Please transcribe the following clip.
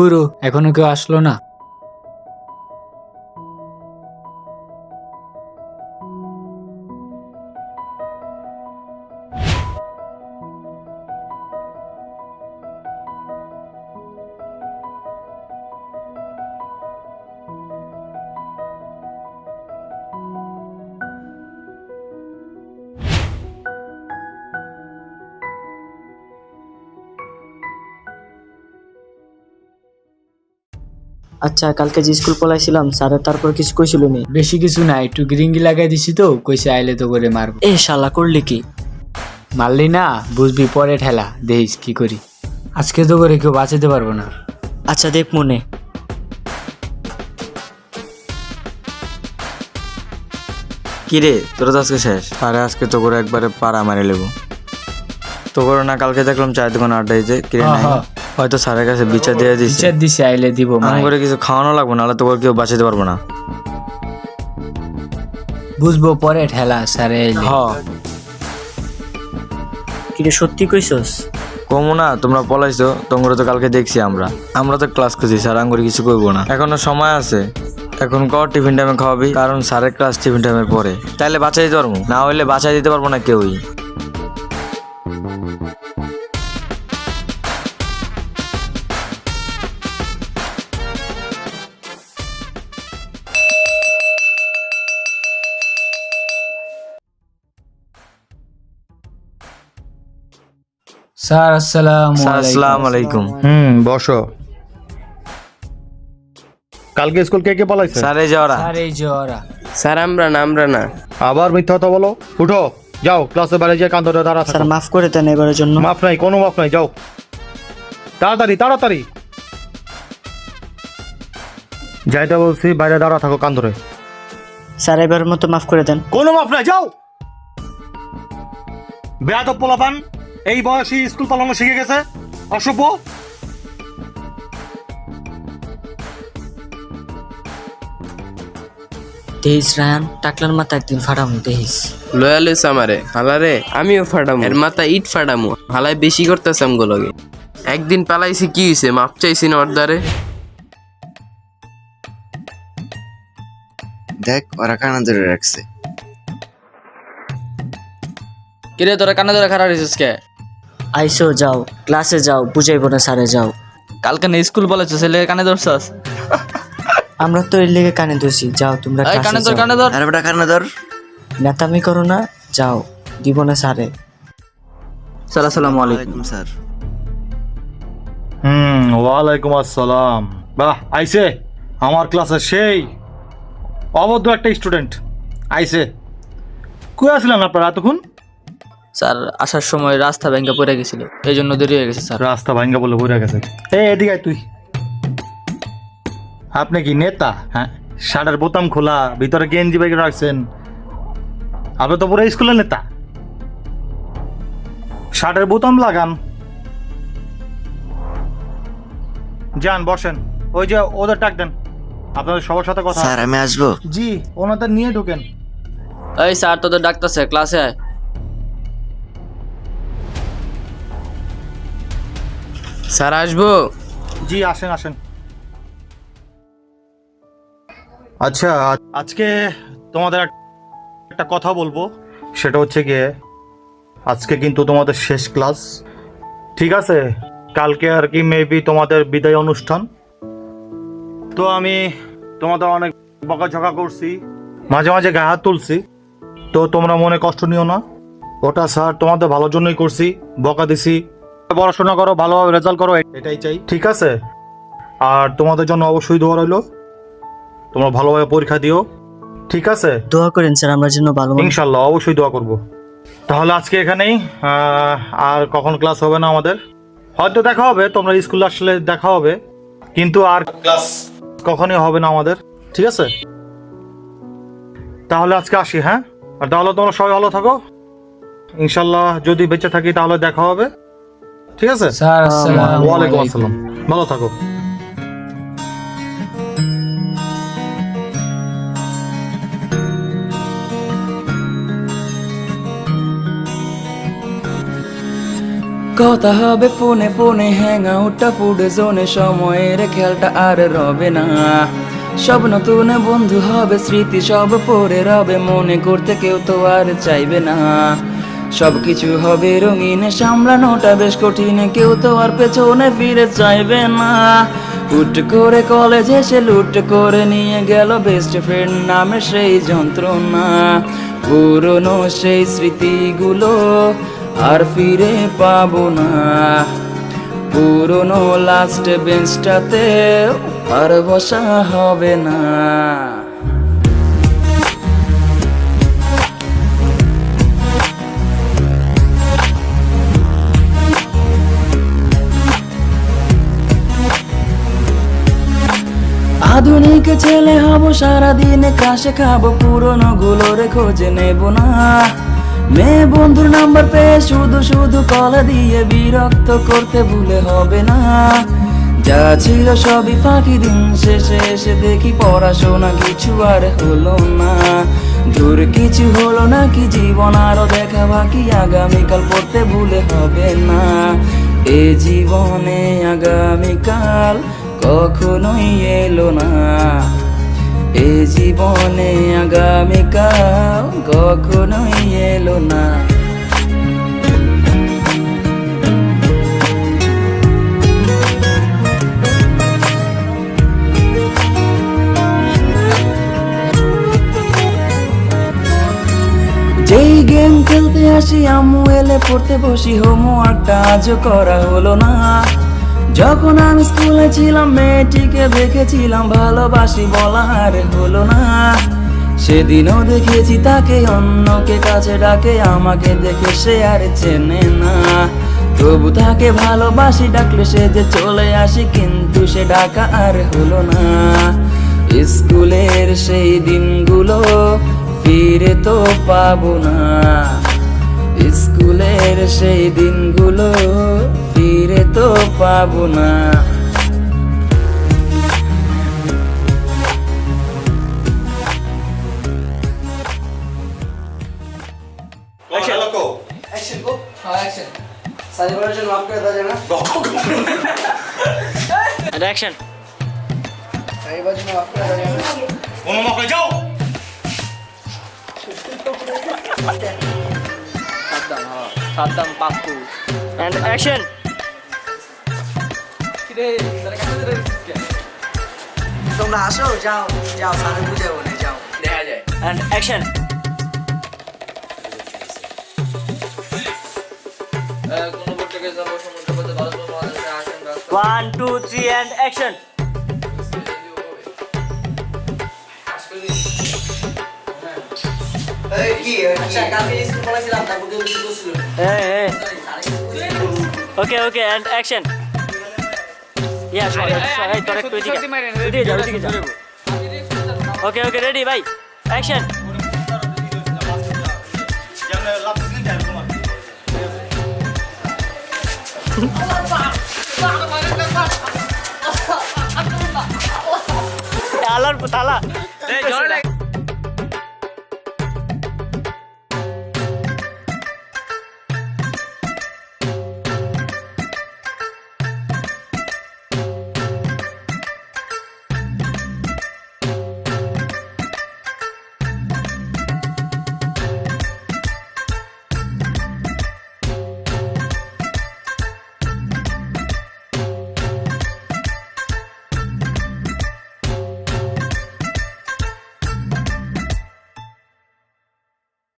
গুরু, এখনো কেউ আসলো না? আচ্ছা, কালকে যে স্কুল পলাইছিলাম স্যার তারপর কিছু কইছিল নি? বেশি কিছু না, একটু গ্রিঙ্গি লাগাই দিছি তো, কইছে আইলে তো করে মারবো। এ শালা করলি কি? মারলি না, বুঝবি পরে ঠেলা, দেখিস কি করি। আজকে তো করে কেউ বাঁচাতে পারবো না। আচ্ছা দেখ মনে। কিরে তোরা তো আজকে শেষ। আরে আজকে তো করে একবারে পাড়া মারি লেবো। তো করে না, কালকে দেখলাম চায়ের দোকানে আড্ডা দিতে, কিরে নাই? হয়তো স্যারের কাছে বিচার দিয়ে দিচ্ছে। বিচার দিছে, আইলে দিব। আমি করে কিছু খাওয়ানো লাগবে, নাহলে তো করে কেউ বাঁচাতে পারবো না। বুঝবো পরে ঠেলা, স্যারে আইলে। হ কিরে সত্যি কইছস? কমো না, তোমরা পলাইছো, তোমরা তো কালকে দেখছি। আমরা তো ক্লাস করছি, স্যার আঙ্গুরি কিছু করবো না। এখনো সময় আছে, এখন কর টিফিন টাইমে খাওয়াবি, কারণ স্যারের ক্লাস টিফিন টাইমের পরে। তাইলে বাঁচাই দিতে পারবো, না হইলে বাঁচাই দিতে পারবো না কেউই। স্যার আসসালামু স্যার আসসালামু আলাইকুম। আলাইকুম। বসো। কালকে স্কুল কে কে পালাইছে? স্যার এই যাওয়ারা। স্যার এই যে ওরা। স্যার আমরা না। আবার মিথ্যা কথা বলো। উঠো, যাও ক্লাসে বাইরে গিয়ে কান ধরে দাঁড়া স্যার থাকো। মাফ করে দেন এবারের জন্য। মাফ নাই, কোনো মাফ নাই, যাও তাড়াতাড়ি তাড়াতাড়ি। যাইতে বলছি, বাইরে দাঁড়া থাকো কান ধরে। স্যার এবারের মতো মাফ করে দেন। কোনো মাফ নাই, যাও। বেয়াদব পোলাপান, এই বয়সে স্কুল পালানো শিখে গেছে, অসভ্য। দেহিস রায়ান, টাকলার মাথা একদিন ফাটাম দেহিস। লয়ালিস আমারে হালারে আমিও ফাটামু, এর মাথা ইট ফাটামু। হালাই বেশি করতেছে আমগুলোকে। একদিন পালাইছি কি হইছে, মাপ চাইছি না ওর দ্বারে। দেখ ওরা কানা ধরে রাখছে। কিরে তোরা কানে ধরে খারাপ হয়েছিস কে? আইসো যাও, ক্লাসে যাও, বুঝাইবো না স্যারে যাও। কালকে না স্কুল বলেছ ছেলে কানে ধরছস? আমরা তো এর লেগে কানে দোষী, যাও তোমরা এই কানে ক্লাসে ধর যাও। কানে ধর। আরে বেটা কানা ধর। নেতামি করো না, যাও, দিব না স্যারে। স্যার আসসালামু আলাইকুম। ওয়ালাইকুম স্যার। ওয়ালাইকুম আসসালাম। বাহ, আইছে আমার ক্লাসে সেই অবদ্ধ একটা স্টুডেন্ট আইছে। কই আসলেন আপনারা এতক্ষণ? স্যার আসার সময় রাস্তা ভেঙে পড়ে গেছিল, এই জন্য দেরি হয়ে গেছে স্যার। রাস্তা ভাঙ্গা বলে বইরা গেছে। এদিকে আয় তুই। আপনি কি নেতা? হ্যাঁ, শার্টের বোতাম খোলা, ভিতরে গেঞ্জি বাইকে রাখছেন। আপনি তো পুরো স্কুলের নেতা। শার্টের বোতাম লাগান। যান বসেন, ওই যে ওদের ডাক দেন, আপনাদের সবার সাথে কথা। স্যার আমি আসবো? জি, ওনাদের নিয়ে ঢোকেন। এই স্যার তোদের ডাকতেছে, ক্লাসে আয়। স্যার আসবো? জি আসেন আসেন। আচ্ছা, আজকে তোমাদের একটা কথা বলবো, সেটা হচ্ছে গিয়ে আজকে কিন্তু তোমাদের শেষ ক্লাস, ঠিক আছে? কালকে আর কি মেবি তোমাদের বিদায় অনুষ্ঠান। তো আমি তোমাদের অনেক বকাঝকা করছি, মাঝে মাঝে গায়ে হাত তুলছি, তো তোমরা মনে কষ্ট নিও না। ওটা স্যার তোমাদের ভালোর জন্যই করছি, বকা দিছি। পড়াশোনা করো, ভালোভাবে রেজাল্ট করো, এটাই চাই, ঠিক আছে? আর তোমাদের জন্য অবশ্যই দোয়া রইলো, তোমরা ভালোভাবে পরীক্ষা দিও, ঠিক আছে? দোয়া করেন স্যার আমরা যেন ভালো মানুষ। ইনশাল্লাহ অবশ্যই দোয়া করব। তাহলে আজকে এখানেই, আর কখন ক্লাস হবে না আমাদের, হয়তো দেখা হবে, তোমরা স্কুলে আসলে দেখা হবে, কিন্তু আর ক্লাস কখনই হবে না আমাদের, ঠিক আছে? তাহলে আজকে আসি, হ্যাঁ? আর তাহলে তোমরা সবাই ভালো থাকো, ইনশাল্লাহ যদি বেঁচে থাকি তাহলে দেখা হবে, ঠিক আছে? স্যার আসসালামু ওয়ালাইকুম আলাইকুম। আসসালাম, ভালো থাকো। কথা হবে ফোনে ফোনে হ্যাং আউটটা ফুড জোনে, সময়ের খেলটা আর রবে না। সব নতুন বন্ধু হবে, স্মৃতি সব পড়ে রবে, মনে করতে কেউ তো আর চাইবে না। সব কিছু হবে রঙিন, সামলানোটা বেশ কঠিন, কেউ তো আর পেছনে ফিরে চাইবে না। হুট করে কলেজে সে লুট করে নিয়ে গেল বেস্ট ফ্রেন্ড নামে সেই যন্ত্রণা। পুরনো সেই স্মৃতিগুলো আর ফিরে পাবো না। পুরনো লাস্ট বেঞ্চটাতে আর বসা হবে না। আধুনিক ছেলে হব, সারাদিন ক্রাশে খাবো, পুরনো গুলোরে খোঁজে নেব না। মেয়ে বন্ধুর নাম্বার পেয়ে শুধু শুধু কল দিয়ে বিরক্ত করতে ভুলে হবে না। যা ছিল সবই ফাঁকি, দিন শেষে এসে দেখি পড়াশোনা কিছু আর হলো না। দূর কিছু হলো না কি, জীবন আরো দেখা বাকি, আগামীকাল পড়তে ভুলে হবে না। এ জীবনে আগামীকাল কখনোই এলো না। এ জীবনে আগামীকাল কখনোই এলো না। যেই গেম খেলতে আসি, আম্মু এলে পড়তে বসি, হোমওয়ার্কটা আজও করা হলো না। যখন আমি স্কুলে ছিলাম মেয়েটিকে দেখেছিলাম, ভালোবাসি বলা আর হলো না। সেদিনও দেখেছি তাকে, অন্যকে কাছে ডাকে, আমাকে দেখে সে আর চেনে না। তবু তাকে ভালোবাসি, ডাকলে সে যে চলে আসি, কিন্তু সে ডাকা আর হলো না। স্কুলের সেই দিনগুলো ফিরে তো পাবো না। স্কুলের সেই দিনগুলো ফিরে তো পাবো না। Action. Saddam Pappu and action. তোমরা আসো, যাও যাও, স্যারের বুঝাবো না, যাও। দেখা যায়। And action. 1 2 3 and action. এই কি আচ্ছা, কালকে স্কুল পড়াইছিলাম, তারপর দিয়ে কিছু করছিল। ওকে ওকে অ্যান্ড অ্যাকশন। ইয়া সবাই তোর একটু এদিকে যাও, এদিকে যাও। ওকে ওকে রেডি ভাই, অ্যাকশন। আলার তালা